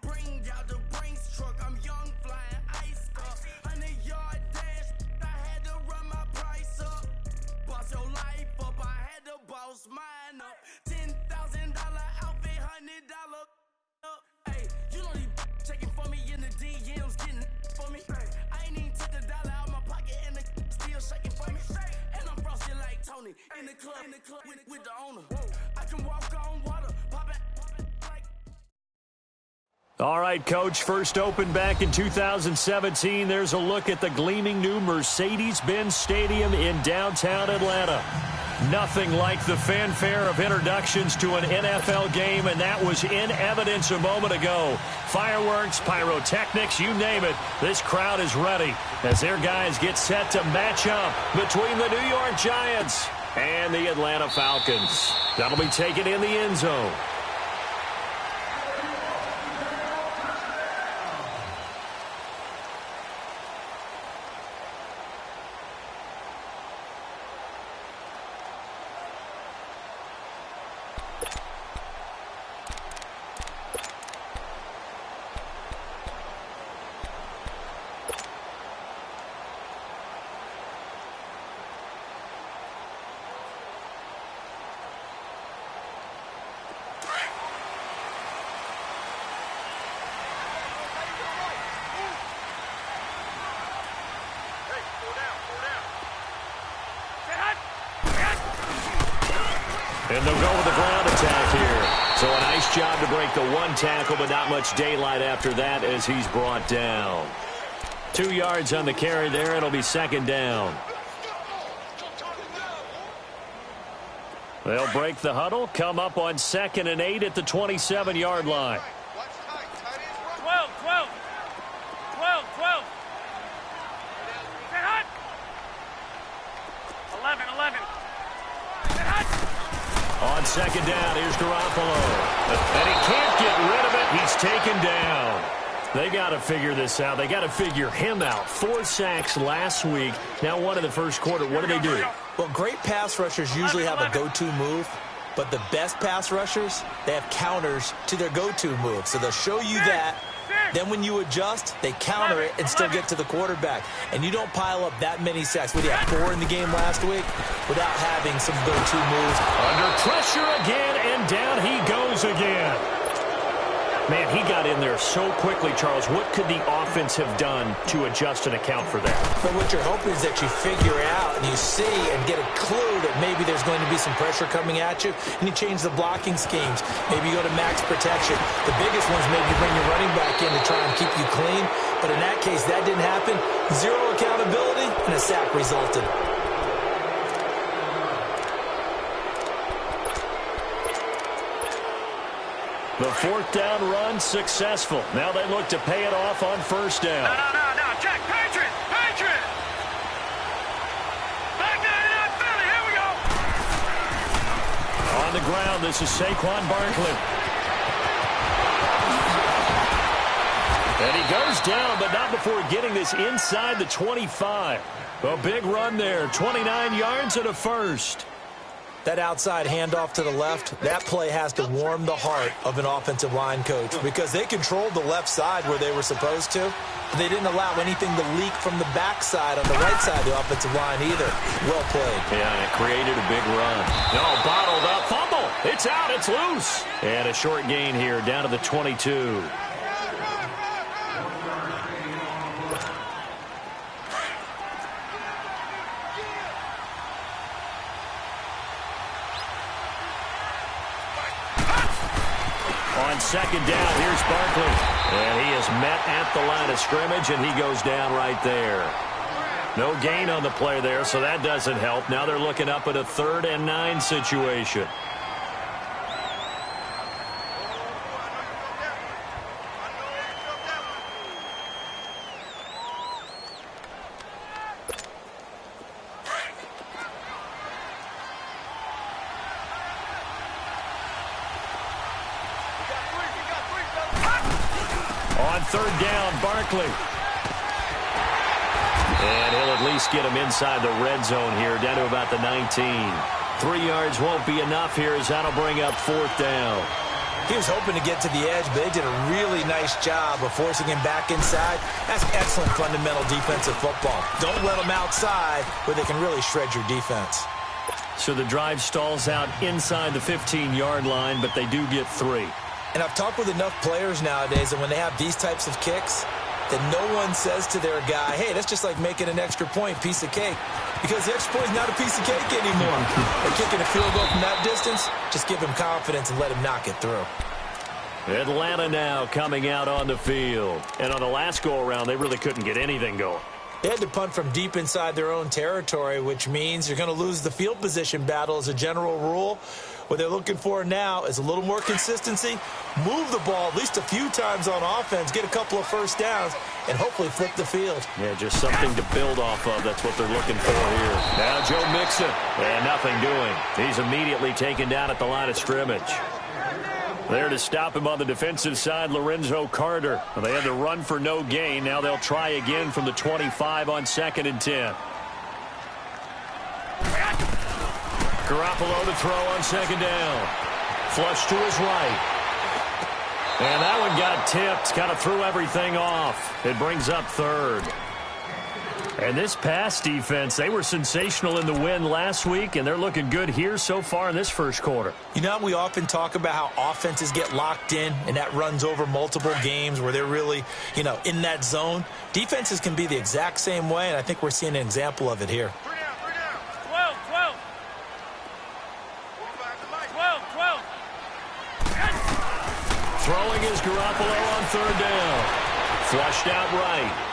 Bring out the Brinks truck, I'm young, flying ice up. 100-yard dash, I had to run my price up. Boss your life up, I had to boss mine up. $10,000 outfit, $100 up. Hey, you know these checking for me in the DMs, getting for me. I ain't even took $1 out my pocket and the still shaking for me. And I'm frosted like Tony in the club with the owner. I can walk on water, pop it like. All right, Coach, first opened back in 2017. There's a look at the gleaming new Mercedes-Benz Stadium in downtown Atlanta. Nothing like the fanfare of introductions to an NFL game, and that was in evidence a moment ago. Fireworks, pyrotechnics, you name it. This crowd is ready as their guys get set to match up between the New York Giants and the Atlanta Falcons. That'll be taken in the end zone. And they'll go with the ground attack here. So a nice job to break the one tackle, but not much daylight after that as he's brought down. 2 yards on the carry there. It'll be second down. They'll break the huddle, come up on 2nd and 8 at the 27-yard line. 12. 11. On second down, here's Garoppolo. And he can't get rid of it. He's taken down. They got to figure this out. They got to figure him out. 4 sacks last week. Now one in the first quarter. What do they do? Well, great pass rushers usually have a go-to move. But the best pass rushers, they have counters to their go-to move. So they'll show you that. Then when you adjust, they counter it and still get to the quarterback. And you don't pile up that many sacks. What, you had 4 in the game last week without having some go-to moves. Under pressure again, and down he goes again. Man, he got in there so quickly, Charles. What could the offense have done to adjust and account for that? But what you're hoping is that you figure out and you see and get a clue that maybe there's going to be some pressure coming at you, and you change the blocking schemes. Maybe you go to max protection. The biggest one's maybe you bring your running back in to try and keep you clean. But in that case, that didn't happen. 0 accountability, and a sack resulted. The 4th down run successful. Now they look to pay it off on first down. No. Check. Patriot. Back down, Philly. Here we go. On the ground, this is Saquon Barkley. And he goes down, but not before getting this inside the 25. A big run there. 29 yards and a first. That outside handoff to the left, that play has to warm the heart of an offensive line coach because they controlled the left side where they were supposed to. They didn't allow anything to leak from the backside on the right side of the offensive line either. Well played. Yeah, and it created a big run. No, bottled up. Fumble. It's out. It's loose. And a short gain here down to the 22. On second down, here's Barkley. And he is met at the line of scrimmage, and he goes down right there. No gain on the play there, so that doesn't help. Now they're looking up at a 3rd and 9 situation. On 3rd down, Barkley. And he'll at least get him inside the red zone here, down to about the 19. 3 yards won't be enough here as that'll bring up 4th down. He was hoping to get to the edge, but they did a really nice job of forcing him back inside. That's excellent fundamental defensive football. Don't let them outside where they can really shred your defense. So the drive stalls out inside the 15-yard line, but they do get 3. And I've talked with enough players nowadays that when they have these types of kicks, that no one says to their guy, hey, that's just like making an extra point, piece of cake. Because the extra point is not a piece of cake anymore. They're kicking a field goal from that distance, just give him confidence and let him knock it through. Atlanta now coming out on the field. And on the last go-around, they really couldn't get anything going. They had to punt from deep inside their own territory, which means you're going to lose the field position battle as a general rule. What they're looking for now is a little more consistency, move the ball at least a few times on offense, get a couple of first downs, and hopefully flip the field. Yeah, just something to build off of. That's what they're looking for here. Now Joe Mixon, and nothing doing. He's immediately taken down at the line of scrimmage. There to stop him on the defensive side, Lorenzo Carter. They had to run for no gain. Now they'll try again from the 25 on 2nd and 10. Garoppolo to throw on 2nd down. Flush to his right. And that one got tipped. Kind of threw everything off. It brings up 3rd. And this pass defense, they were sensational in the win last week, and they're looking good here so far in this first quarter. You know, we often talk about how offenses get locked in, and that runs over multiple games where they're really, in that zone. Defenses can be the exact same way, and I think we're seeing an example of it here. 12. Throwing is Garoppolo on 3rd down. Flushed out right.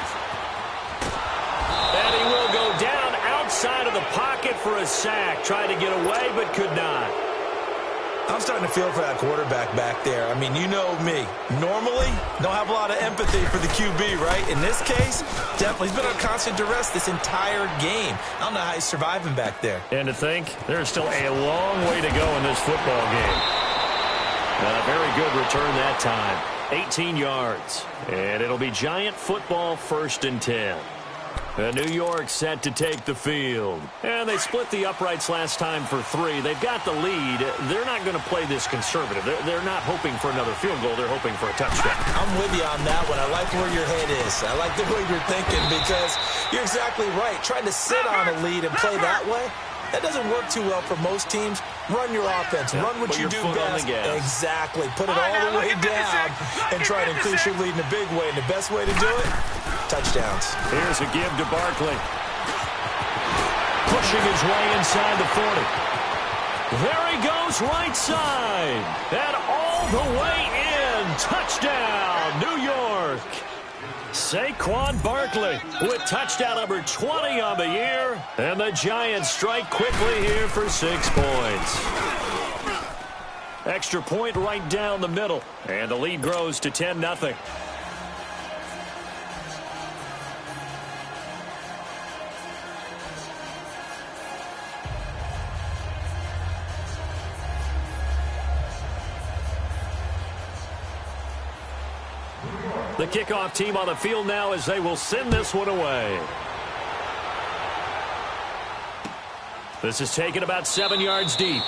And he will go down outside of the pocket for a sack. Tried to get away, but could not. I'm starting to feel for that quarterback back there. I mean, you know me. Normally, don't have a lot of empathy for the QB, right? In this case, definitely. He's been on constant duress this entire game. I don't know how he's surviving back there. And to think, there's still a long way to go in this football game. A very good return that time. 18 yards. And it'll be Giant football 1st and 10. New York set to take the field. And they split the uprights last time for 3. They've got the lead. They're not going to play this conservative. They're not hoping for another field goal. They're hoping for a touchdown. I'm with you on that one. I like where your head is. I like the way you're thinking because you're exactly right. Trying to sit on a lead and play that way, that doesn't work too well for most teams. Run your offense. Run what you do best. Exactly. Put it all the way down and try to increase your lead in a big way. And the best way to do it, touchdowns. Here's a give to Barkley. Pushing his way inside the 40. There he goes right side. And all the way in. Touchdown, New York. Saquon Barkley with touchdown number 20 on the year. And the Giants strike quickly here for 6 points. Extra point right down the middle. And the lead grows to 10-0. The kickoff team on the field now as they will send this one away. This is taken about 7 yards deep.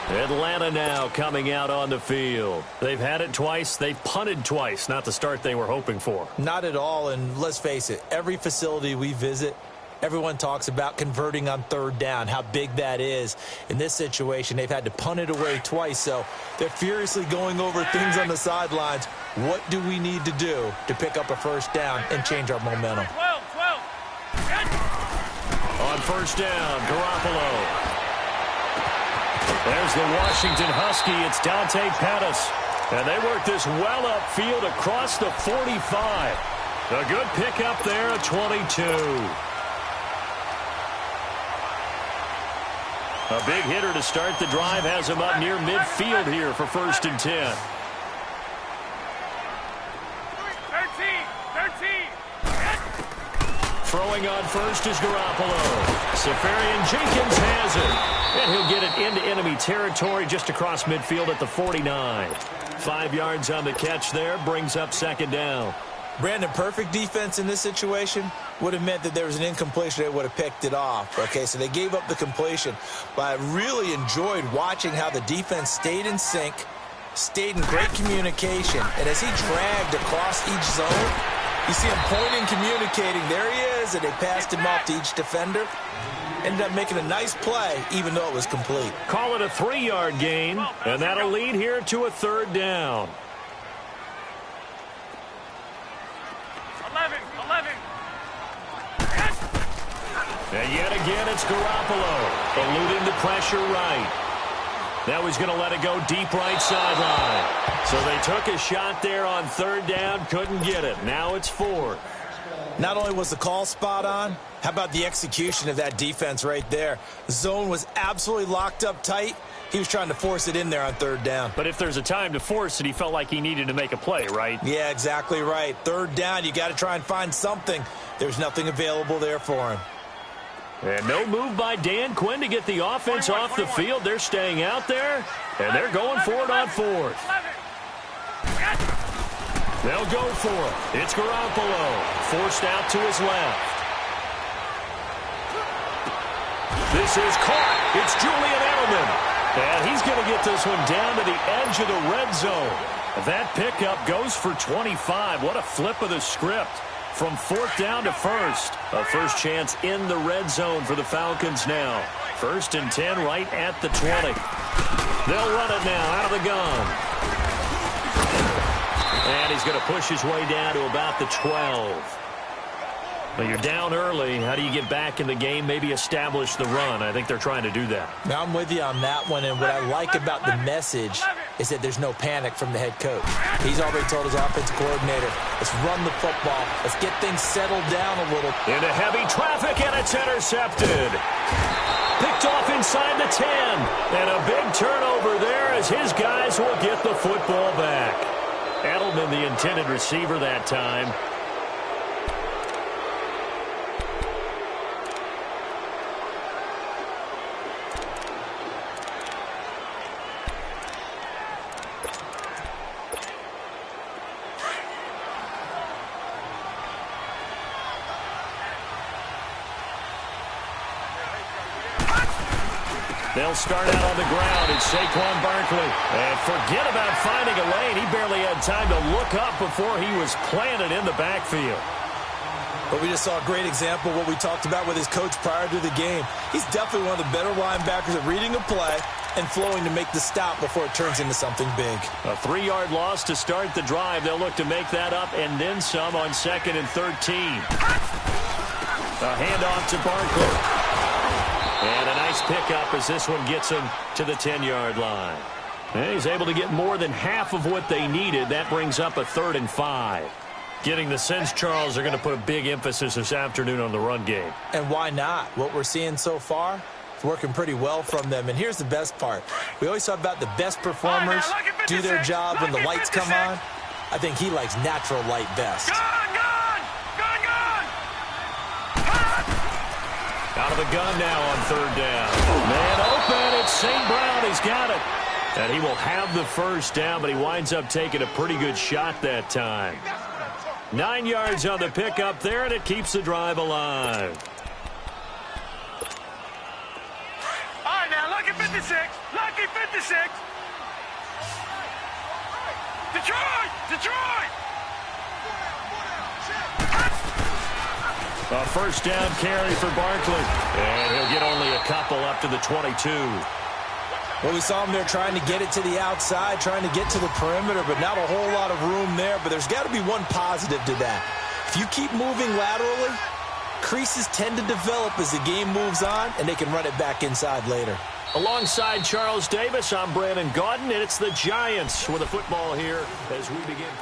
Atlanta now coming out on the field. They've had it twice. They've punted twice. Not the start they were hoping for. Not at all, and let's face it, every facility we visit, everyone talks about converting on 3rd down, how big that is. In this situation, they've had to punt it away twice, so they're furiously going over things on the sidelines. What do we need to do to pick up a 1st down and change our momentum? 12. On 1st down, Garoppolo. There's the Washington Husky. It's Dante Pettis. And they work this well upfield across the 45. A good pickup there at 22. A big hitter to start the drive has him up near midfield here for 1st and 10. 13. Throwing on 1st is Garoppolo. Safarian Jenkins has it. And he'll get it into enemy territory just across midfield at the 49. 5 yards on the catch there, brings up 2nd down. Brandon, perfect defense in this situation would have meant that there was an incompletion. They would have picked it off. Okay, so they gave up the completion. But I really enjoyed watching how the defense stayed in sync, stayed in great communication. And as he dragged across each zone, you see him pointing, communicating. There he is, and they passed him off to each defender. Ended up making a nice play, even though it was complete. Call it a 3-yard gain, and that'll lead here to a 3rd down. 11. And yet again, it's Garoppolo eluding the pressure right. Now he's going to let it go deep right sideline. So they took a shot there on 3rd down, couldn't get it. Now it's 4th. Not only was the call spot on, how about the execution of that defense right there? The zone was absolutely locked up tight. He was trying to force it in there on 3rd down. But if there's a time to force it, he felt like he needed to make a play, right? Yeah, exactly right. 3rd down, you got to try and find something. There's nothing available there for him. And no move by Dan Quinn to get the offense off the field. They're staying out there, and they're going for it on 4th. They'll go for it. It's Garoppolo, forced out to his left. This is caught. It's Julian Edelman. And he's going to get this one down to the edge of the red zone. That pickup goes for 25. What a flip of the script. From 4th down to 1st. A first chance in the red zone for the Falcons now. 1st and 10 right at the 20. They'll run it now out of the gun. And he's going to push his way down to about the 12. Well, you're down early. How do you get back in the game, maybe establish the run? I think they're trying to do that. Now, I'm with you on that one, and what I like about the message is that there's no panic from the head coach. He's already told his offensive coordinator, let's run the football. Let's get things settled down a little. Into heavy traffic, and it's intercepted. Picked off inside the 10. And a big turnover there as his guys will get the football back. Edelman, the intended receiver that time. They'll start out on the ground. It's Saquon Barkley. And forget about finding a lane. He barely had time to look up before he was planted in the backfield. But we just saw a great example of what we talked about with his coach prior to the game. He's definitely one of the better linebackers at reading a play and flowing to make the stop before it turns into something big. A 3-yard loss to start the drive. They'll look to make that up and then some on 2nd and 13. A handoff to Barkley. And a nice pickup as this one gets him to the 10-yard line. And he's able to get more than half of what they needed. That brings up a 3rd and 5. Getting the sense, Charles, they're going to put a big emphasis this afternoon on the run game. And why not? What we're seeing so far is working pretty well from them. And here's the best part. We always talk about the best performers do their job when the lights come on. I think he likes natural light best. Out of the gun now on 3rd down. Man open, it's St. Brown. He's got it. And he will have the first down, but he winds up taking a pretty good shot that time. 9 yards on the pickup there, and it keeps the drive alive. All right, now, lucky 56. Lucky 56. Detroit! A first down carry for Barkley. And he'll get only a couple up to the 22. Well, we saw him there trying to get it to the outside, trying to get to the perimeter, but not a whole lot of room there. But there's got to be one positive to that. If you keep moving laterally, creases tend to develop as the game moves on, and they can run it back inside later. Alongside Charles Davis, I'm Brandon Gaudin, and it's the Giants with a football here as we begin.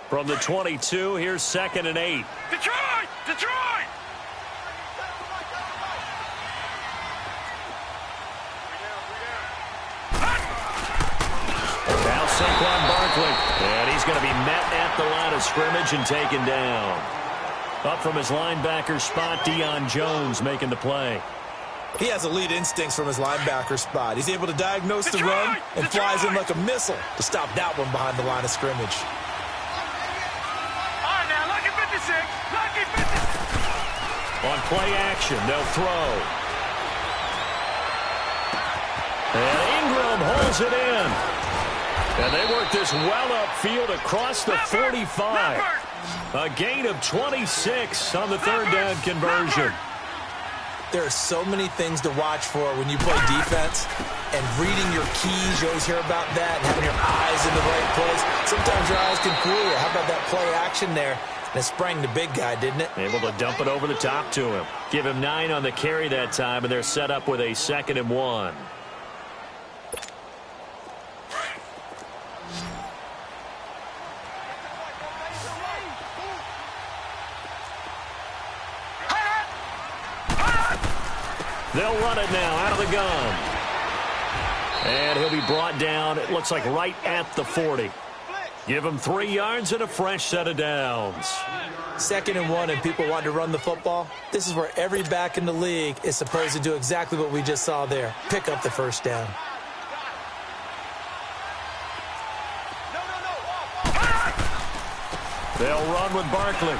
From the 22, here's 2nd and 8. Detroit! Now Saquon Barkley, and he's going to be met at the line of scrimmage and taken down. Up from his linebacker spot, Deion Jones making the play. He has elite instincts from his linebacker spot. He's able to diagnose the run and flies in like a missile to stop that one behind the line of scrimmage. All right, now, lucky 56. Lucky 56. On play action, they'll throw. And Ingram holds it in. And they work this well upfield across the 45. A gain of 26 on the third down conversion. There are so many things to watch for when you play defense, and reading your keys, you always hear about that, and having your eyes in the right place. Sometimes your eyes can fool you. How about that play action there? And it sprang the big guy, didn't it? Able to dump it over the top to him. Give him 9 on the carry that time, and they're set up with a 2nd and 1. They'll run it now out of the gun. And he'll be brought down, it looks like right at the 40. Give him 3 yards and a fresh set of downs. 2nd and 1 and people want to run the football. This is where every back in the league is supposed to do exactly what we just saw there. Pick up the first down. They'll run with Barkley.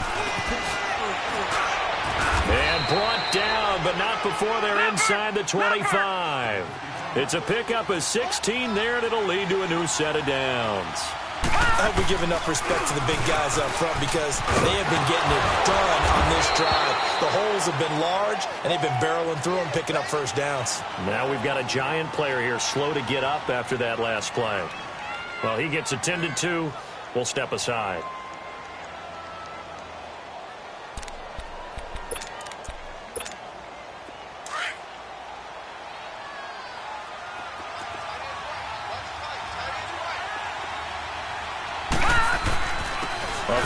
And brought down, but not before they're inside the 25. It's a pickup of 16 there, and it'll lead to a new set of downs. I hope we give enough respect to the big guys up front because they have been getting it done on this drive. The holes have been large, and they've been barreling through them, picking up first downs. Now we've got a giant player here slow to get up after that last play. Well, he gets attended to. We'll step aside.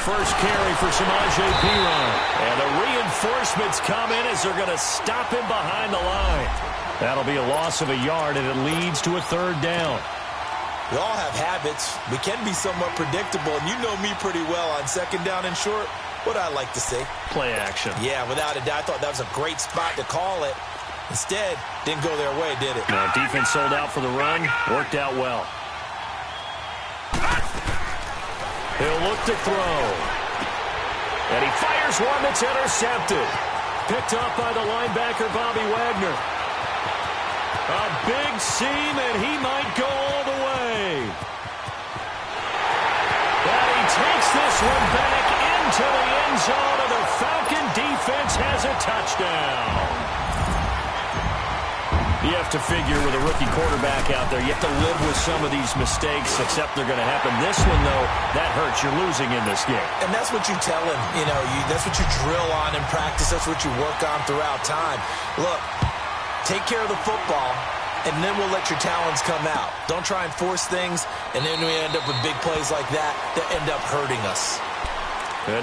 First carry for Samaje Perine. And the reinforcements come in as they're going to stop him behind the line. That'll be a loss of a yard, and it leads to a 3rd down. We all have habits. We can be somewhat predictable, and you know me pretty well on 2nd down and short. What I like to say? Play action. Yeah, without a doubt. I thought that was a great spot to call it. Instead, didn't go their way, did it? No, defense sold out for the run. Worked out well. He'll look to throw. And he fires one that's intercepted. Picked up by the linebacker, Bobby Wagner. A big seam, and he might go all the way. And he takes this one back into the end zone, and the Falcon defense has a touchdown. You have to figure with a rookie quarterback out there, you have to live with some of these mistakes, except they're going to happen. This one, though, that hurts. You're losing in this game. And that's what you tell him. You know, that's what you drill on in practice. That's what you work on throughout time. Look, take care of the football, and then we'll let your talents come out. Don't try and force things, and then we end up with big plays like that end up hurting us.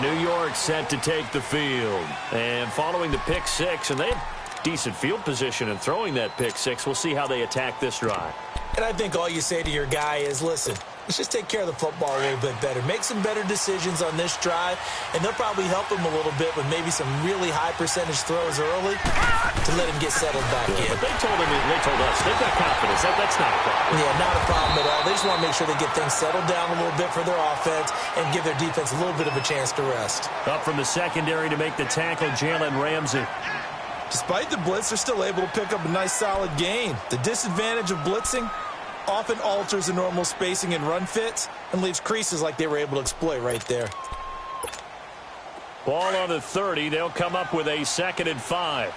New York set to take the field. And following the pick 6, and they have decent field position in throwing that pick 6. We'll see how they attack this drive. And I think all you say to your guy is, listen, let's just take care of the football a little bit better. Make some better decisions on this drive, and they'll probably help him a little bit with maybe some really high percentage throws early to let him get settled back in. But they told us, they've got confidence. That's not a problem. Yeah, not a problem at all. They just want to make sure they get things settled down a little bit for their offense and give their defense a little bit of a chance to rest. Up from the secondary to make the tackle, Jalen Ramsey. Despite the blitz, they're still able to pick up a nice solid gain. The disadvantage of blitzing often alters the normal spacing and run fits and leaves creases like they were able to exploit right there. Ball on the 30. They'll come up with a 2nd and 5.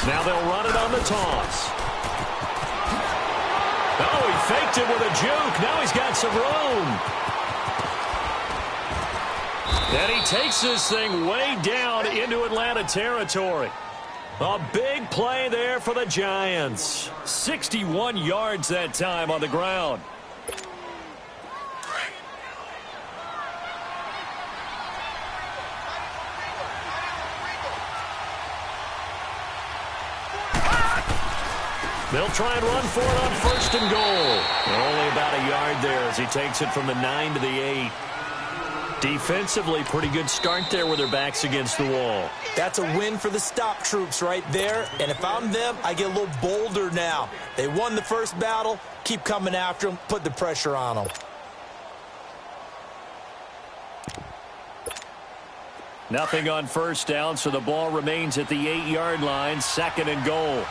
Now they'll run it on the toss. Oh, he faked it with a juke. Now he's got some room. And he takes this thing way down into Atlanta territory. A big play there for the Giants. 61 yards that time on the ground. They'll try and run for it on 1st and goal. Only about a yard there as he takes it from the 9 to the 8. Defensively, pretty good start there with their backs against the wall. That's a win for the stop troops right there. And if I'm them, I get a little bolder now. They won the first battle. Keep coming after them. Put the pressure on them. Nothing on 1st down, so the ball remains at the 8-yard line. 2nd and goal.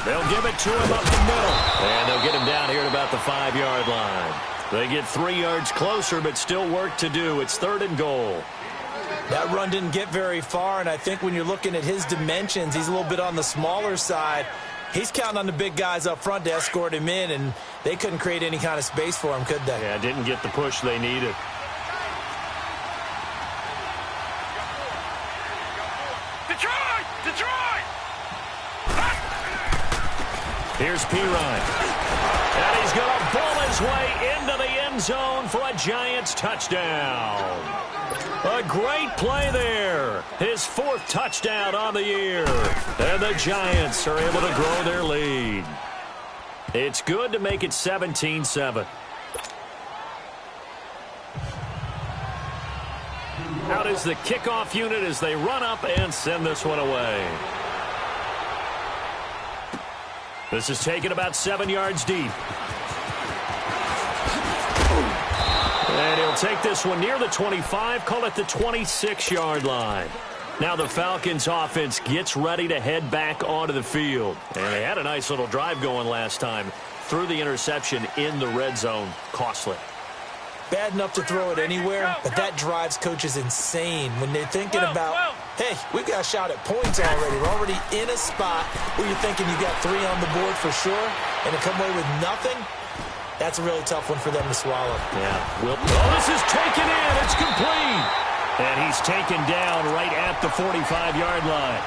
They'll give it to him up the middle. And they'll get him down here at about the 5-yard line. They get 3 yards closer, but still work to do. It's 3rd and goal. That run didn't get very far, and I think when you're looking at his dimensions, he's a little bit on the smaller side. He's counting on the big guys up front to escort him in, and they couldn't create any kind of space for him, could they? Yeah, didn't get the push they needed. Detroit! Detroit! Here's Pirine. And he's going to pull his way into the end zone for a Giants touchdown. A great play there. His 4th touchdown on the year. And the Giants are able to grow their lead. It's good to make it 17-7. Out is the kickoff unit as they run up and send this one away. This is taken about 7 yards deep. And he'll take this one near the 25, call it the 26-yard line. Now the Falcons offense gets ready to head back onto the field. And they had a nice little drive going last time. Threw the interception in the red zone. Costly. Bad enough to throw it anywhere, but that drives coaches insane when they're thinking about, hey, we've got a shot at points already. We're already in a spot where you're thinking you got 3 on the board for sure, and to come away with nothing, that's a really tough one for them to swallow. Yeah. Oh, this is taken in. It's complete. And he's taken down right at the 45-yard line.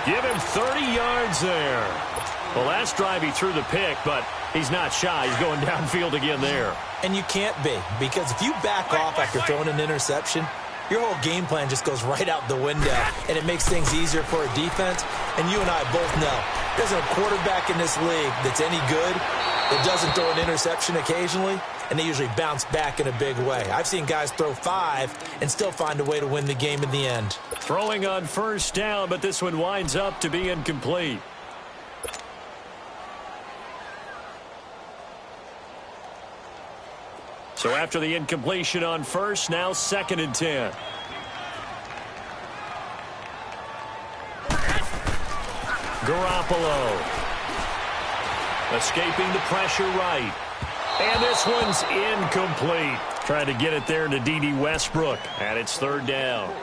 Give him 30 yards there. The last drive he threw the pick, but he's not shy. He's going downfield again there. And you can't be, because if you back off after throwing an interception, your whole game plan just goes right out the window, and it makes things easier for a defense. And you and I both know there's a quarterback in this league that's any good that doesn't throw an interception occasionally, and they usually bounce back in a big way. I've seen guys throw 5 and still find a way to win the game in the end. Throwing on 1st down, but this one winds up to be incomplete. So after the incompletion on 1st, now 2nd and 10. Garoppolo. Escaping the pressure right. And this one's incomplete. Trying to get it there to D.D. Westbrook. And it's 3rd down.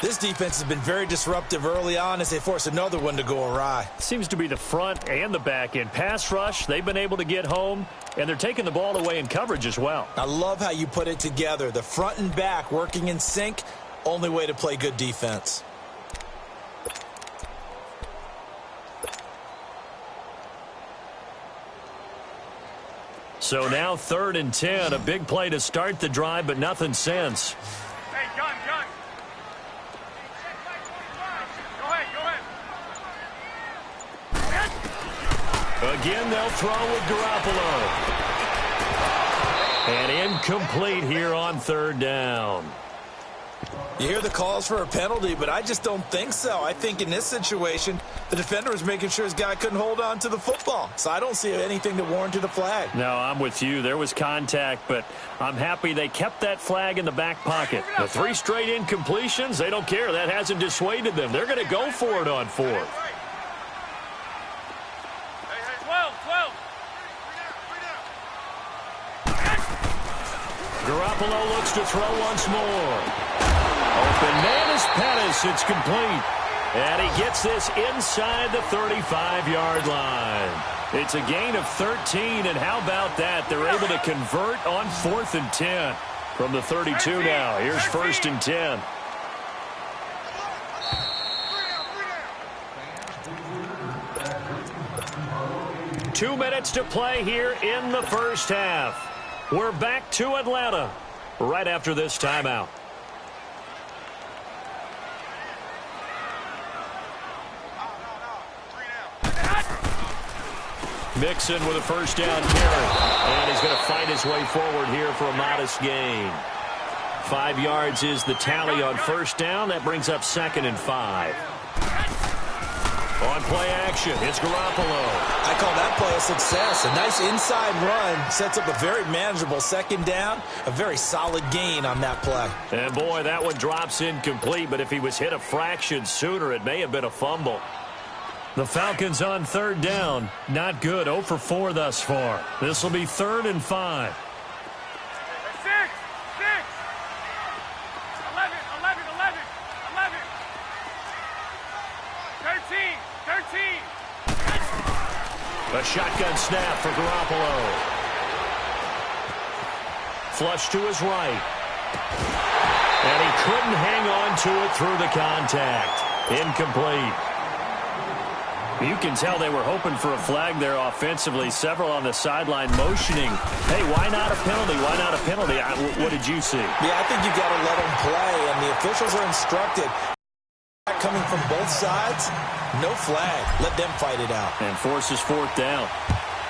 This defense has been very disruptive early on as they force another one to go awry. Seems to be the front and the back end. Pass rush, they've been able to get home, and they're taking the ball away in coverage as well. I love how you put it together. The front and back working in sync, only way to play good defense. So now 3rd and 10, a big play to start the drive, but nothing since. Hey, gun. Go ahead. Again, they'll throw with Garoppolo. And incomplete here on 3rd down. You hear the calls for a penalty, but I just don't think so. I think in this situation, the defender was making sure his guy couldn't hold on to the football. So I don't see anything that warranted a flag. No, I'm with you. There was contact, but I'm happy they kept that flag in the back pocket. The 3 straight incompletions, they don't care. That hasn't dissuaded them. They're going to go for it on 4th. Hey, 12. Garoppolo looks to throw once more. Open man is Pettis. It's complete. And he gets this inside the 35-yard line. It's a gain of 13, and how about that? They're able to convert on 4th and 10 from the 32 now. Here's 1st and 10. Two minutes to play here in the first half. We're back to Atlanta right after this timeout. Mixon with a first down carry. And he's going to fight his way forward here for a modest gain. 5 yards is the tally on first down. That brings up 2nd and 5. On play action, it's Garoppolo. I call that play a success. A nice inside run sets up a very manageable 2nd down. A very solid gain on that play. And boy, that one drops incomplete, but if he was hit a fraction sooner, it may have been a fumble. The Falcons on 3rd down. Not good. 0 for 4 thus far. This will be 3rd and 5. 13. A shotgun snap for Garoppolo. Flush to his right. And he couldn't hang on to it through the contact. Incomplete. You can tell they were hoping for a flag there offensively. Several on the sideline motioning. Hey, why not a penalty? Why not a penalty? What did you see? Yeah, I think you got to let them play, and the officials are instructed. Coming from both sides, no flag. Let them fight it out. And forces 4th down.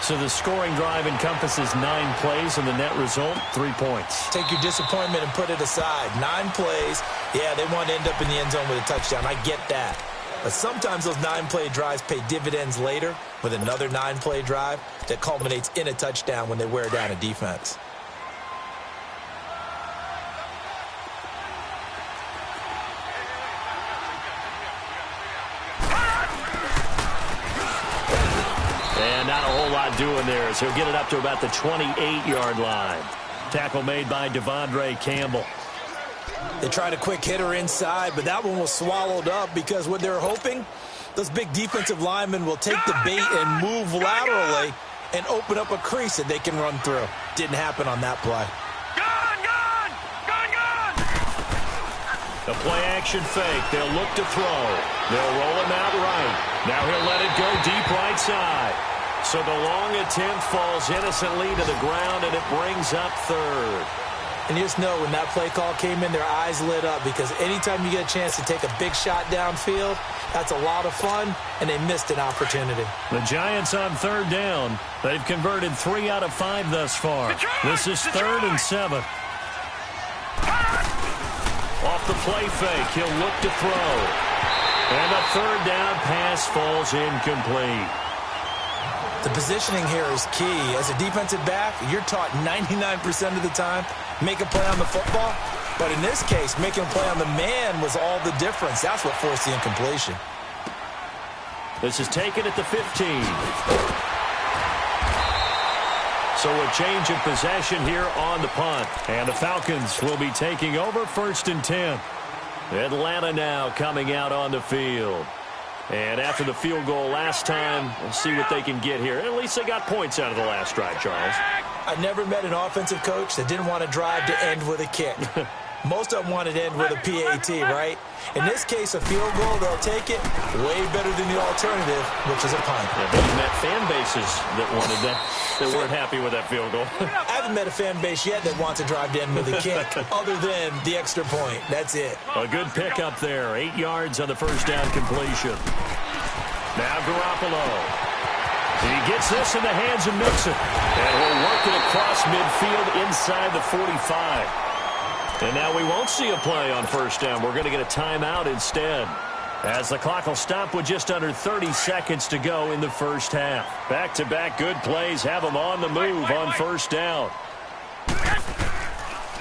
So the scoring drive encompasses 9 plays, and the net result, 3 points. Take your disappointment and put it aside. 9 plays. Yeah, they want to end up in the end zone with a touchdown. I get that. But sometimes those 9-play drives pay dividends later with another 9-play drive that culminates in a touchdown when they wear down a defense. And not a whole lot doing there as he'll get it up to about the 28-yard line. Tackle made by Devondre Campbell. They tried a quick hitter inside, but that one was swallowed up because what they're hoping, those big defensive linemen will take the bait and move laterally and open up a crease that they can run through. Didn't happen on that play. The play action fake. They'll look to throw. They'll roll him out right. Now he'll let it go deep right side. So the long attempt falls innocently to the ground, and it brings up 3rd. And you just know when that play call came in, their eyes lit up because anytime you get a chance to take a big shot downfield, that's a lot of fun, and they missed an opportunity. The Giants on 3rd down. They've converted 3 out of 5 thus far. This is 3rd and 7. Off the play fake, he'll look to throw. And the 3rd down pass falls incomplete. The positioning here is key. As a defensive back, you're taught 99% of the time, make a play on the football. But in this case, making a play on the man was all the difference. That's what forced the incompletion. This is taken at the 15. So a change of possession here on the punt. And the Falcons will be taking over 1st and 10. Atlanta now coming out on the field. And after the field goal last time, we'll see what they can get here. At least they got points out of the last drive, Charles. I never met an offensive coach that didn't want to drive to end with a kick. Most of them wanted to end with a PAT, right? In this case, a field goal, they'll take it way better than the alternative, which is a punt. Yeah, but you met fan bases that wanted that, that weren't happy with that field goal. I haven't met a fan base yet that wants to drive to end with a kick, other than the extra point. That's it. A good pickup there. 8 yards on the first down completion. Now Garoppolo. He gets this in the hands of Mixon. And we'll work it across midfield inside the 45. And now we won't see a play on first down. We're going to get a timeout instead, as the clock will stop with just under 30 seconds to go in the first half. Back-to-back good plays have them on the move on first down.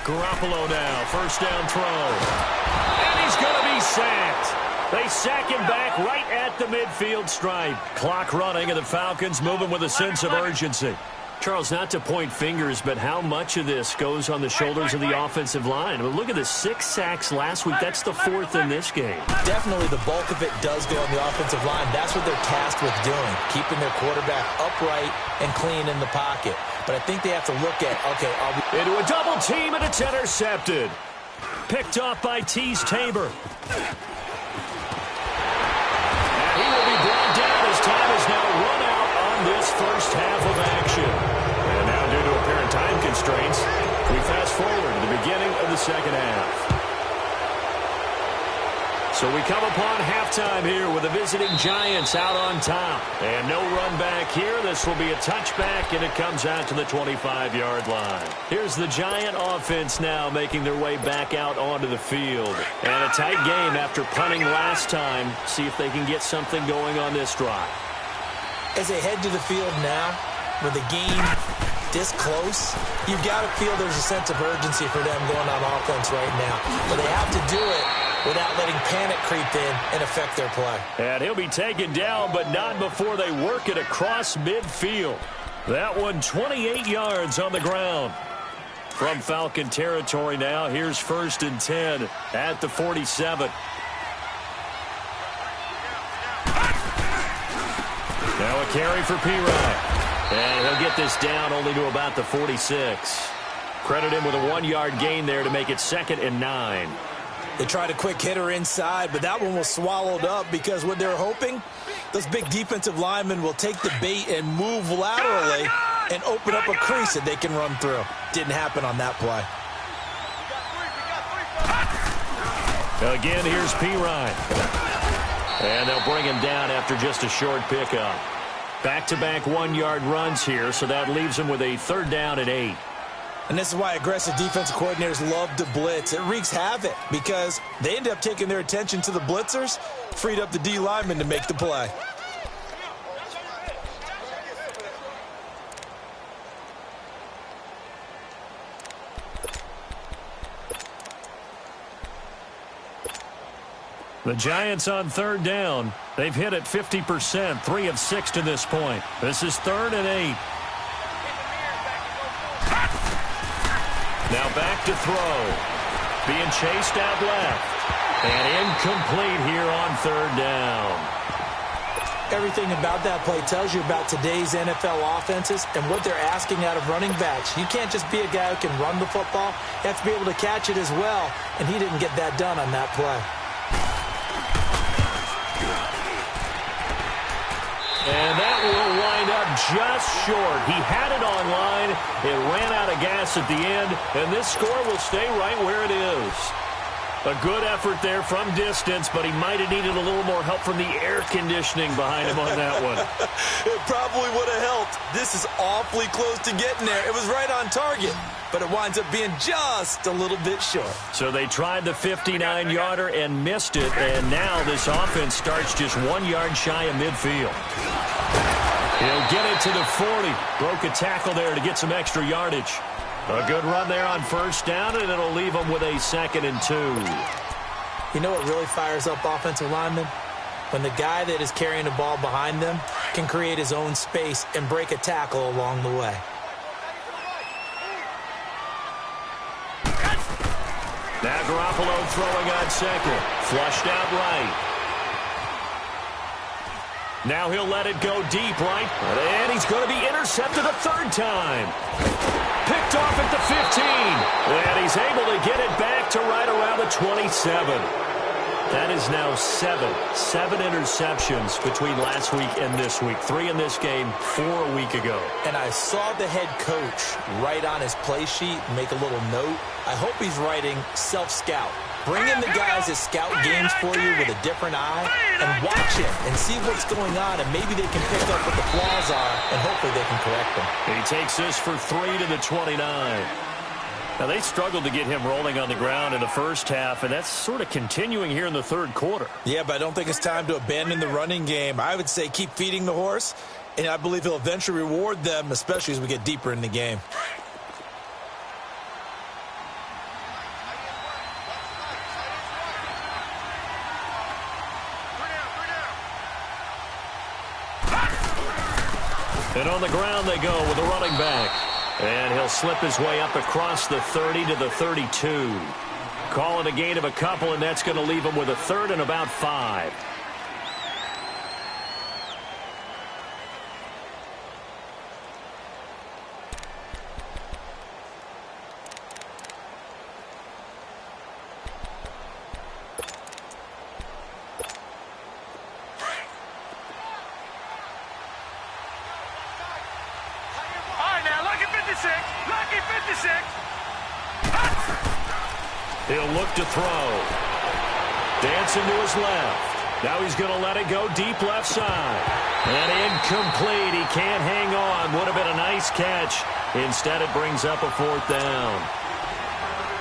Garoppolo now, first down throw. And he's going to be sacked. They sack him back right at the midfield stripe. Clock running, and the Falcons moving with a sense of urgency. Charles, not to point fingers, but how much of this goes on the shoulders of the offensive line? I mean, look at the 6 sacks last week. That's the 4th in this game. Definitely the bulk of it does go on the offensive line. That's what they're tasked with doing, keeping their quarterback upright and clean in the pocket. But I think they have to look at, okay, are we... Into a double team, and it's intercepted. Picked off by Tease Tabor. And he will be brought down as time is now run out on this first half of action. And now, due to apparent time constraints, we fast forward to the beginning of the second half. So we come upon halftime here with the visiting Giants out on top. And no run back here. This will be a touchback, and it comes out to the 25-yard line. Here's the Giant offense now making their way back out onto the field. And a tight game after punting last time. See if they can get something going on this drive. As they head to the field now, with the game this close, you've got to feel there's a sense of urgency for them going on offense right now. But they have to do it without letting panic creep in and affect their play. And he'll be taken down, but not before they work it across midfield. That one 28 yards on the ground. From Falcon territory now, here's 1st and 10 at the 47. Now a carry for P-Ryan. And he'll get this down only to about the 46. Credit him with a 1-yard gain there to make it 2nd and 9. They tried a quick hitter inside, but that one was swallowed up because what they're hoping, those big defensive linemen will take the bait and move laterally and open up a crease that they can run through. Didn't happen on that play. Again, here's P-Ryan. And they'll bring him down after just a short pickup. Back-to-back 1-yard runs here, so that leaves them with a 3rd down and 8. And this is why aggressive defensive coordinators love to blitz. It wreaks havoc because they end up taking their attention to the blitzers, freed up the D lineman to make the play. The Giants on 3rd down. They've hit it 50%, 3 of 6 to this point. This is 3rd and 8. Now back to throw. Being chased out left. And incomplete here on 3rd down. Everything about that play tells you about today's NFL offenses and what they're asking out of running backs. You can't just be a guy who can run the football. You have to be able to catch it as well, and he didn't get that done on that play. And that will wind up just short. He had it on line. It ran out of gas at the end, and this score will stay right where it is. A good effort there from distance, but he might have needed a little more help from the air conditioning behind him on that one. It probably would have helped. This is awfully close to getting there. It was right on target, but it winds up being just a little bit short. So they tried the 59-yarder and missed it, and now this offense starts just 1 yard shy of midfield. He'll get it to the 40. Broke a tackle there to get some extra yardage. A good run there on 1st down, and it'll leave them with a 2nd and 2. You know what really fires up offensive linemen? When the guy that is carrying the ball behind them can create his own space and break a tackle along the way. Now Garoppolo throwing on 2nd. Flushed out right. Now he'll let it go deep right. And he's going to be intercepted a 3rd time. Picked off at the 15. And he's able to get it back to right around the 27. That is now 7 interceptions between last week and this week. 3 in this game, 4 a week ago. And I saw the head coach write on his play sheet, make a little note. I hope he's writing self-scout. Bring in the guys that scout games for you with a different eye and watch it and see what's going on, and maybe they can pick up what the flaws are, and hopefully they can correct them. He takes this for 3 to the 29. Now, they struggled to get him rolling on the ground in the first half, and that's sort of continuing here in the 3rd quarter. Yeah, but I don't think it's time to abandon the running game. I would say keep feeding the horse, and I believe he'll eventually reward them, especially as we get deeper in the game. And on the ground they go with the running back. And he'll slip his way up across the 30 to the 32. Call it a gain of a couple, and that's going to leave him with a 3rd and about 5. Lucky 56. He'll look to throw. Dancing to his left. Now he's going to let it go deep left side. And incomplete. He can't hang on. Would have been a nice catch. Instead, it brings up a 4th down.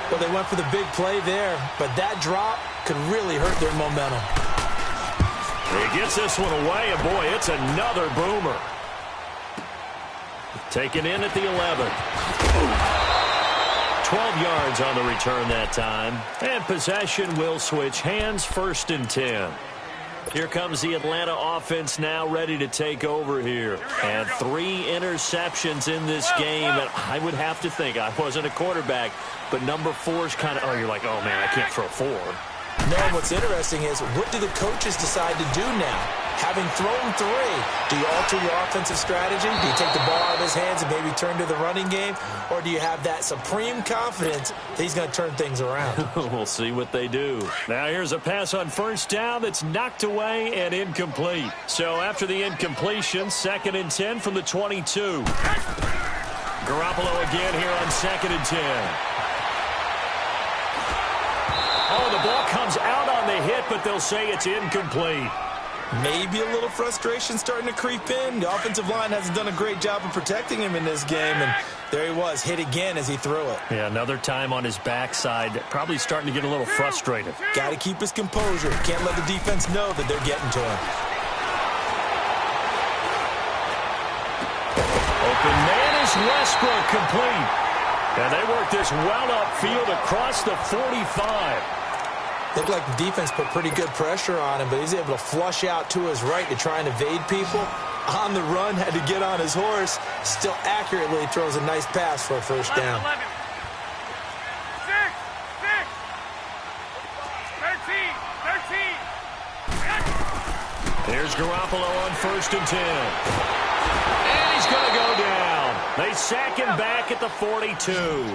Well, they went for the big play there, but that drop could really hurt their momentum. He gets this one away, and boy, it's another boomer. Taken in at the 11. 12 yards on the return that time. And possession will switch hands, 1st and 10. Here comes the Atlanta offense now ready to take over here. And 3 interceptions in this game. And I would have to think, I wasn't a quarterback, but number 4 is kind of, you're like, oh, man, I can't throw 4. No, what's interesting is, what do the coaches decide to do now? Having thrown 3, do you alter your offensive strategy? Do you take the ball out of his hands and maybe turn to the running game? Or do you have that supreme confidence that he's going to turn things around? We'll see what they do. Now here's a pass on 1st down that's knocked away and incomplete. So after the incompletion, 2nd and 10 from the 22. Garoppolo again here on 2nd and 10. Oh, the ball comes out on the hit, but they'll say it's incomplete. Maybe a little frustration starting to creep in. The offensive line hasn't done a great job of protecting him in this game, and there he was, hit again as he threw it. Yeah, another time on his backside, probably starting to get a little frustrated. Got to keep his composure. Can't let the defense know that they're getting to him. Open man is Westbrook, complete. And they work this well upfield across the 45. Looked like the defense put pretty good pressure on him, but he's able to flush out to his right to try and evade people. On the run, had to get on his horse. Still accurately throws a nice pass for a 1st down. 11. 6, 13. Here's Garoppolo on 1st and 10. And he's going to go down. They sack him back at the 42.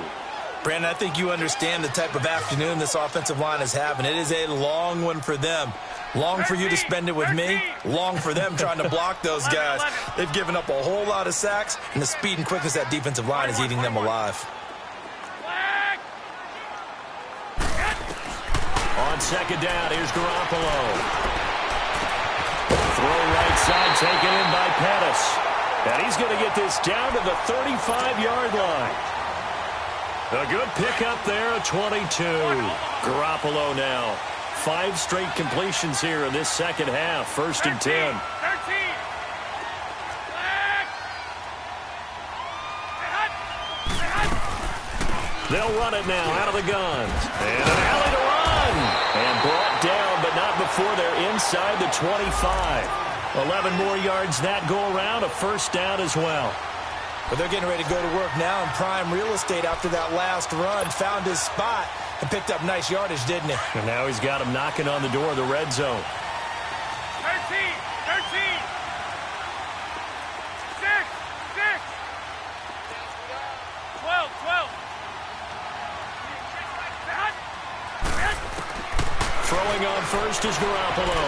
Brandon, I think you understand the type of afternoon this offensive line is having. It is a long one for them. Long for you to spend it with me. Long for them trying to block those guys. They've given up a whole lot of sacks, and the speed and quickness of that defensive line is eating them alive. On 2nd down, here's Garoppolo. Throw right side, taken in by Pettis. And he's going to get this down to the 35-yard line. A good pickup there at 22. Garoppolo now. 5 straight completions here in this 2nd half. 1st and 10. 13. They'll run it now out of the guns. And an alley to run. And brought down, but not before they're inside the 25. 11 more yards that go around. A 1st down as well. But they're getting ready to go to work now in prime real estate after that last run. Found his spot and picked up nice yardage, didn't he? And now he's got him knocking on the door of the red zone. 13. 6. 12. Throwing on 1st is Garoppolo.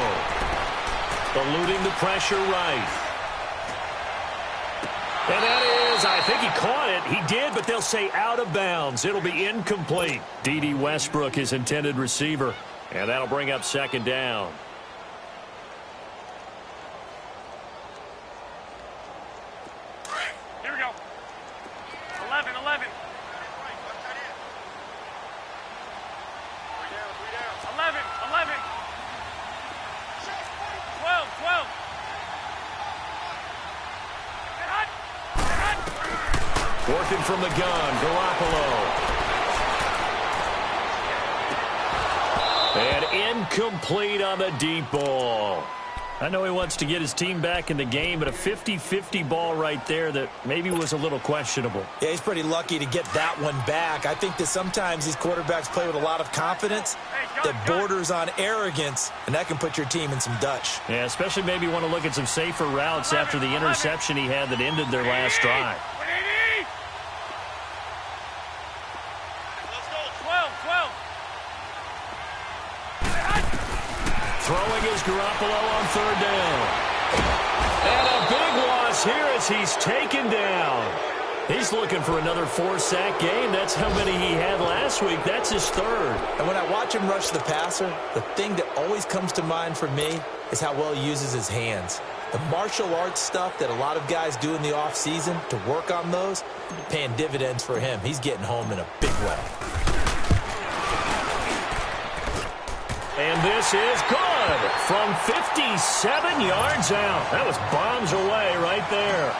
Eluding the pressure right. And that is, I think he caught it. He did, but they'll say out of bounds. It'll be incomplete. D.D. Westbrook, his intended receiver. And that'll bring up 2nd down. Here we go. 11. 11. 12. Working from the gun, Garoppolo. And incomplete on the deep ball. I know he wants to get his team back in the game, but a 50-50 ball right there that maybe was a little questionable. Yeah, he's pretty lucky to get that one back. I think that sometimes these quarterbacks play with a lot of confidence that borders on arrogance, and that can put your team in some Dutch. Yeah, especially maybe want to look at some safer routes after the interception he had that ended their last drive. Throwing is Garoppolo on 3rd down. And a big loss here as he's taken down. He's looking for another 4-sack game. That's how many he had last week. That's his third. And when I watch him rush the passer, the thing that always comes to mind for me is how well he uses his hands. The martial arts stuff that a lot of guys do in the offseason to work on those, paying dividends for him. He's getting home in a big way. And this is good from 57 yards out. That was bombs away right there.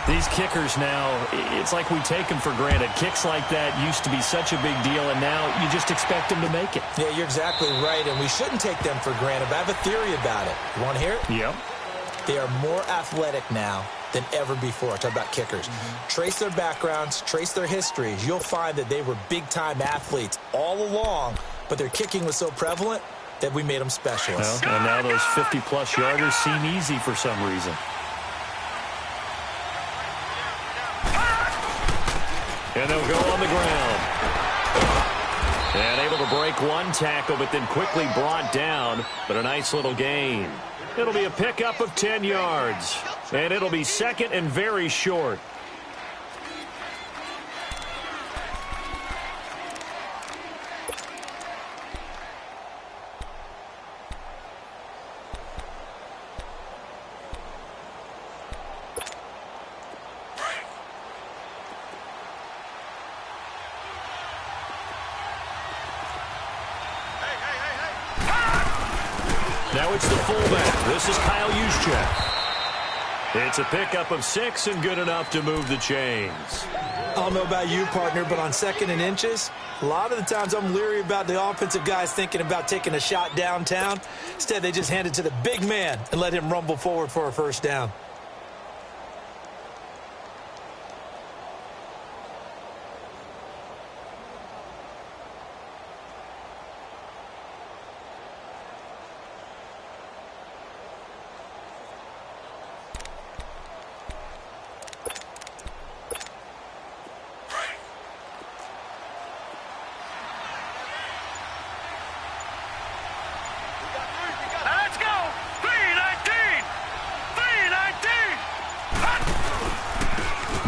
These kickers now, it's like we take them for granted. Kicks like that used to be such a big deal, and now you just expect them to make it. Yeah, you're exactly right, and we shouldn't take them for granted, but I have a theory about it. You want to hear it? Yep. They are more athletic now than ever before. Talk about kickers. Trace their backgrounds, trace their histories. You'll find that they were big-time athletes all along, but their kicking was so prevalent that we made them specialists. Well, and now those 50-plus yarders seem easy for some reason. And they'll go on the ground. And able to break one tackle, but then quickly brought down. But a nice little gain. It'll be a pickup of 10 yards. And it'll be second and very short. Now it's the fullback. This is Kyle Juszczyk. It's a pickup of 6 and good enough to move the chains. I don't know about you, partner, but on 2nd and inches, a lot of the times I'm leery about the offensive guys thinking about taking a shot downtown. Instead, they just hand it to the big man and let him rumble forward for a first down.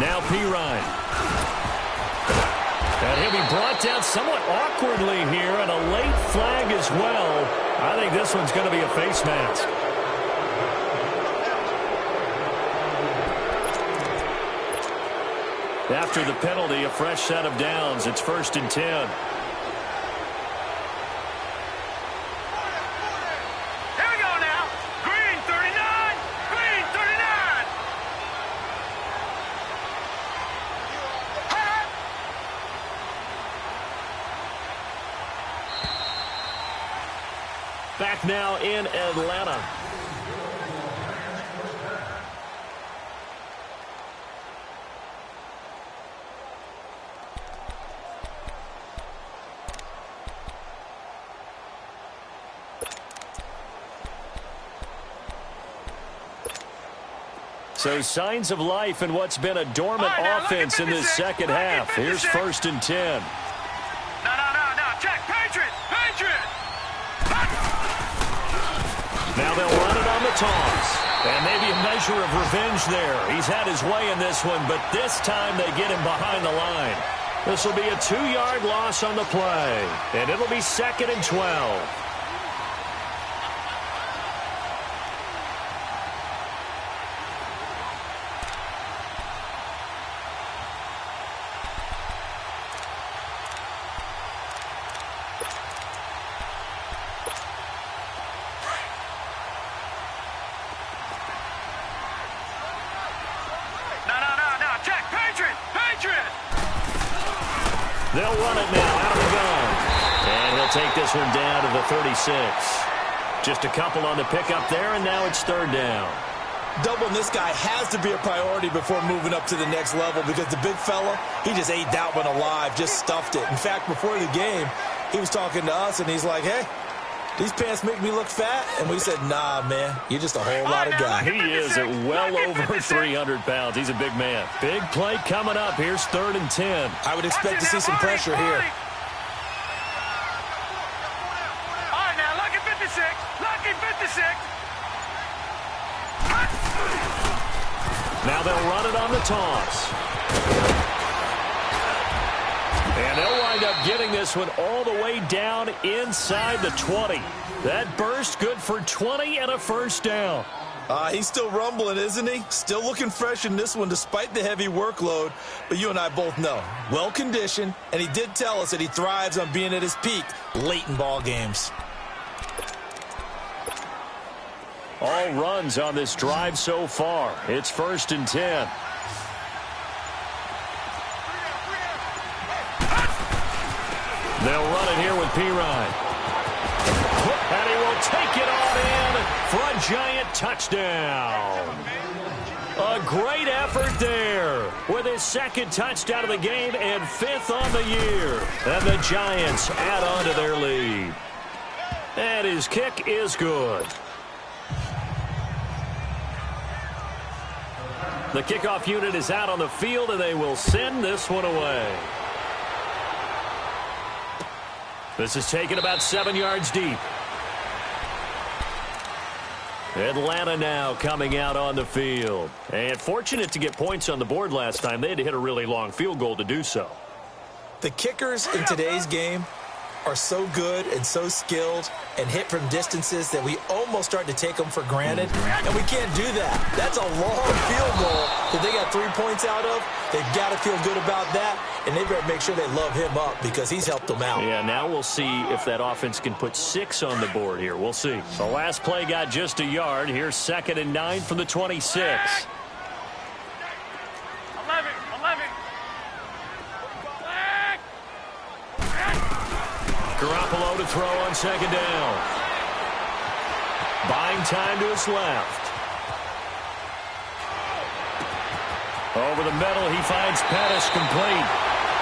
Now Pirine. And he'll be brought down somewhat awkwardly here, and a late flag as well. I think this one's going to be a face mask. After the penalty, a fresh set of downs. It's 1st and 10. Back now in Atlanta. So signs of life in what's been a dormant offense in this second half. Here's 1st and 10. No. Check. Patriot. Now they'll run it on the toss. And maybe a measure of revenge there. He's had his way in this one, but this time they get him behind the line. This will be a 2-yard loss on the play. And it'll be 2nd and 12. They'll run it now out of the gun. And he'll take this one down to the 36. Just a couple on the pickup there, and now it's 3rd down. Doubling this guy has to be a priority before moving up to the next level because the big fella, he just ate that one alive, just stuffed it. In fact, before the game, he was talking to us, and he's like, hey, these pants make me look fat. And we said, nah, man, you're just a whole lot of guy. He is at well over 300 pounds. He's a big man. Big play coming up. Here's 3rd and 10. I would expect to see some pressure here. All right, now, lucky 56. Lucky 56. Now they'll run it on the toss. And they'll wind up getting this one all the way down inside the 20. That burst good for 20 and a first down. He's still rumbling, isn't he? Still looking fresh in this one despite the heavy workload. But you and I both know, well-conditioned, and he did tell us that he thrives on being at his peak late in ball games. All runs on this drive so far. It's 1st and 10. They'll run it here with Pirine. And he will take it on in for a giant touchdown. A great effort there with his 2nd touchdown of the game and 5th on the year. And the Giants add on to their lead. And his kick is good. The kickoff unit is out on the field, and they will send this one away. This is taken about 7 yards deep. Atlanta now coming out on the field. And fortunate to get points on the board last time. They had to hit a really long field goal to do so. The kickers in today's game are so good and so skilled and hit from distances that we almost start to take them for granted, and we can't do that. That's a long field goal that they got 3 points out of. They've got to feel good about that, and they better make sure they love him up because he's helped them out. Yeah, now we'll see if that offense can put 6 on the board here. We'll see. The last play got just a yard. Here's 2nd and 9 from the 26. 11. Garoppolo to throw on 2nd down. Buying time to his left. Over the middle, he finds Pettis complete.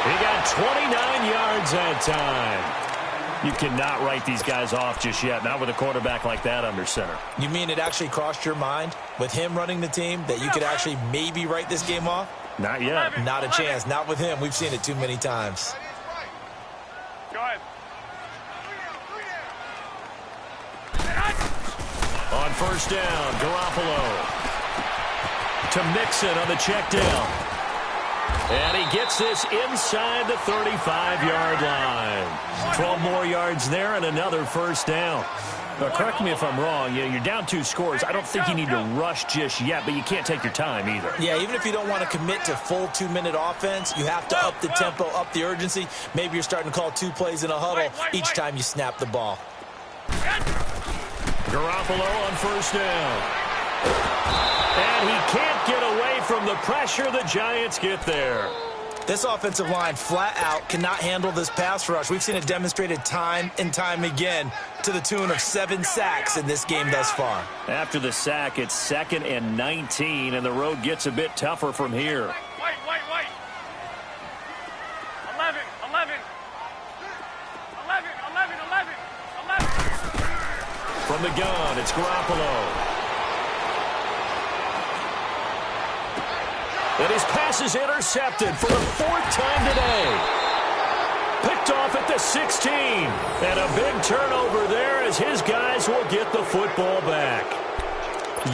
He got 29 yards that time. You cannot write these guys off just yet, not with a quarterback like that under center. You mean it actually crossed your mind with him running the team that you could actually maybe write this game off? Not yet. Not a chance. Not with him. We've seen it too many times. Go ahead. On 1st down, Garoppolo to Mixon on the check down. And he gets this inside the 35-yard line. 12 more yards there and another 1st down. Now, correct me if I'm wrong. You're down 2 scores. I don't think you need to rush just yet, but you can't take your time either. Yeah, even if you don't want to commit to full 2-minute offense, you have to up the tempo, up the urgency. Maybe you're starting to call 2 plays in a huddle each time you snap the ball. Garoppolo on 1st down. And he can't get away from the pressure. The Giants get there. This offensive line flat out cannot handle this pass rush. We've seen it demonstrated time and time again to the tune of 7 sacks in this game thus far. After the sack, it's 2nd and 19, and the road gets a bit tougher from here. Wait. 11. From the gun, it's Garoppolo. And his pass is intercepted for the 4th time today. Picked off at the 16. And a big turnover there as his guys will get the football back.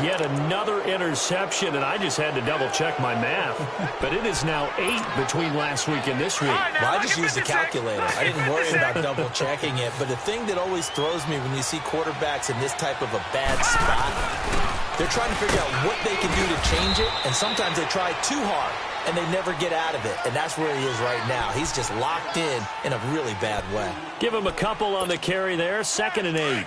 Yet another interception, and I just had to double-check my math. But it is now 8 between last week and this week. Well, I just used a calculator. I didn't worry about double-checking it. But the thing that always throws me when you see quarterbacks in this type of a bad spot, they're trying to figure out what they can do to change it, and sometimes they try too hard, and they never get out of it. And that's where he is right now. He's just locked in a really bad way. Give him a couple on the carry there, 2nd and 8.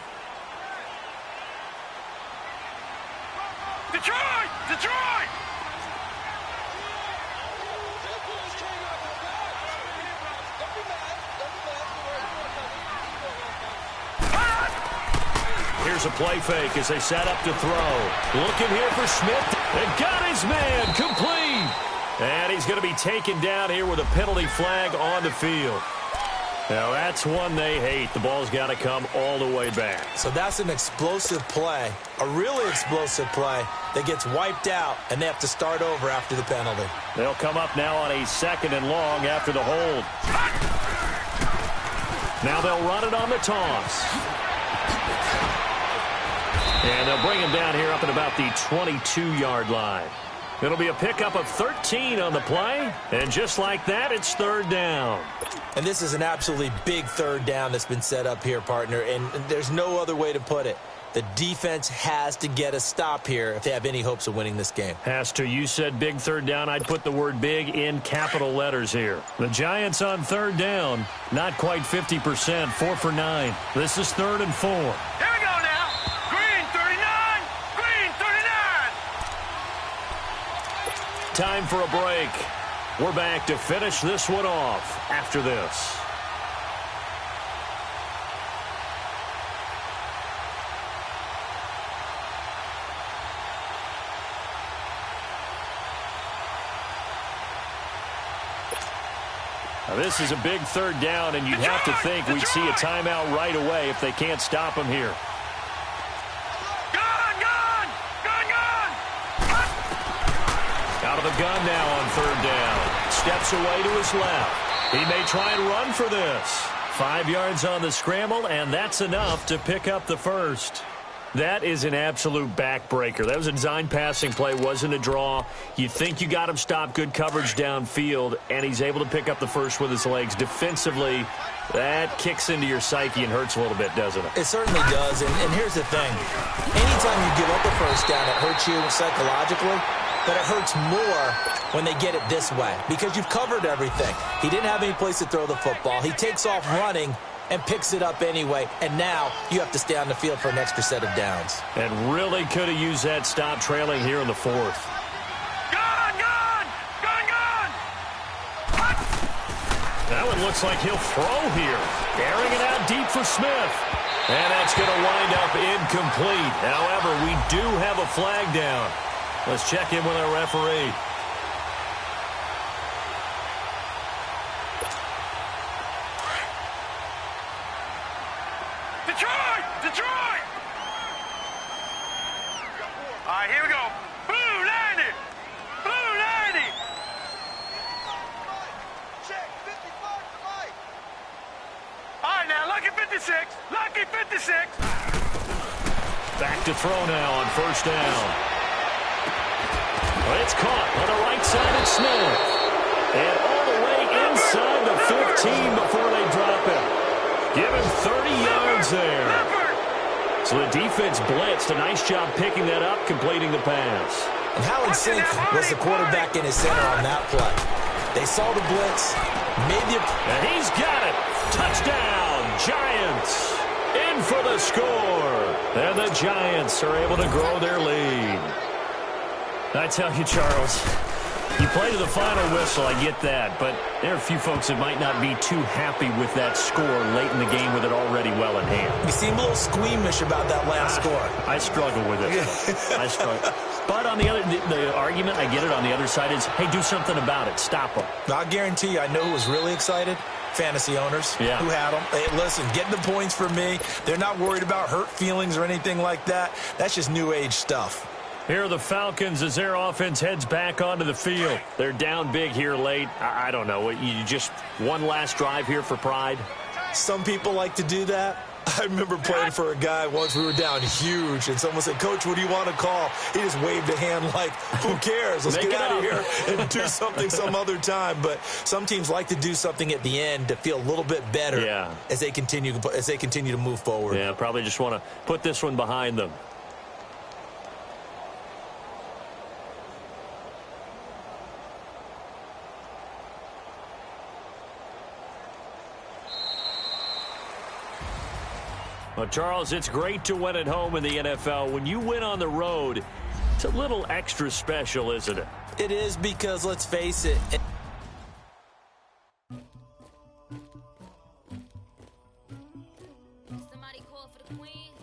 Detroit! Here's a play fake as they set up to throw. Looking here for Smith. And got his man complete. And he's going to be taken down here with a penalty flag on the field. Now, that's one they hate. The ball's got to come all the way back. So that's an explosive play, a really explosive play that gets wiped out, and they have to start over after the penalty. They'll come up now on a 2nd and long after the hold. Now they'll run it on the toss. And they'll bring him down here up at about the 22-yard line. It'll be a pickup of 13 on the play. And just like that, it's third down. And this is an absolutely big third down that's been set up here, partner. And there's no other way to put it. The defense has to get a stop here if they have any hopes of winning this game. Has to. You said big third down. I'd put the word big in capital letters here. The Giants on third down. Not quite 50%. 4 for 9. This is 3rd and 4. Here we go now. Green 39. Green 39. Time for a break. We're back to finish this one off after this. Now, this is a big third down, and you'd have to think we'd see a timeout right away if they can't stop him here. Gun! Out of the gun now on third down. Steps away to his left. He may try and run for this. 5 yards on the scramble, and that's enough to pick up the first. That is an absolute backbreaker. That was a design passing play, wasn't a draw. You think you got him stopped, good coverage downfield, and he's able to pick up the first with his legs. Defensively, that kicks into your psyche and hurts a little bit, doesn't it? It certainly does, and here's the thing. Anytime you give up a first down, it hurts you psychologically, but it hurts more when they get it this way because you've covered everything. He didn't have any place to throw the football. He takes off running and picks it up anyway, and now you have to stay on the field for an extra set of downs. And really could have used that stop trailing here in the 4th. Gun! That one looks like he'll throw here. Airing it out deep for Smith. And that's going to wind up incomplete. However, we do have a flag down. Let's check in with our referee. Detroit! All right, here we go. Blue 90! Blue 90! Check, 54 to Mike. All right, now, lucky 56. Lucky 56. Back to throw now on first down. Well, it's caught on the right side of Smith. And all the way inside the 15 before they drop it. Give him 30 yards there. So the defense blitzed. A nice job picking that up, completing the pass. And how in sync was the quarterback in his center on that play? They saw the blitz, made the... And he's got it. Touchdown, Giants. In for the score. And the Giants are able to grow their lead. I tell you, Charles, you play to the final whistle, I get that, but there are a few folks that might not be too happy with that score late in the game with it already well in hand. You seem a little squeamish about that last score. I struggle with it. I struggle. But on the other, the argument, I get it, on the other side is, hey, do something about it. Stop them. I guarantee you, I know who was really excited. Fantasy owners who had them. Hey, listen, getting the points for me. They're not worried about hurt feelings or anything like that. That's just new age stuff. Here are the Falcons as their offense heads back onto the field. They're down big here late. I don't know. You just one last drive here for pride? Some people like to do that. I remember playing for a guy once. We were down huge, and someone said, Coach, what do you want to call? He just waved a hand like, who cares? Let's get out of here and do something some other time. But some teams like to do something at the end to feel a little bit better as they continue to move forward. Yeah, probably just want to put this one behind them. Well, Charles, it's great to win at home in the NFL. When you win on the road, it's a little extra special, isn't it? It is because, let's face it, Somebody call for the queen.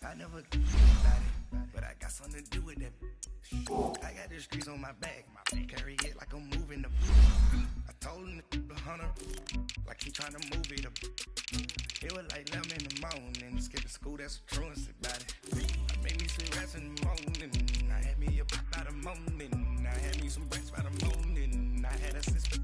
I never thought it, but I got something to do with that. I got the streets on my back, carry it like I'm moving the. I told him the 100, like he trying to move it up. It was like 11 in the morning, skipping school, that's a truancy about it. I made me some rats in the morning, I had me up by the morning, I had me some breaks by the morning, I had a sister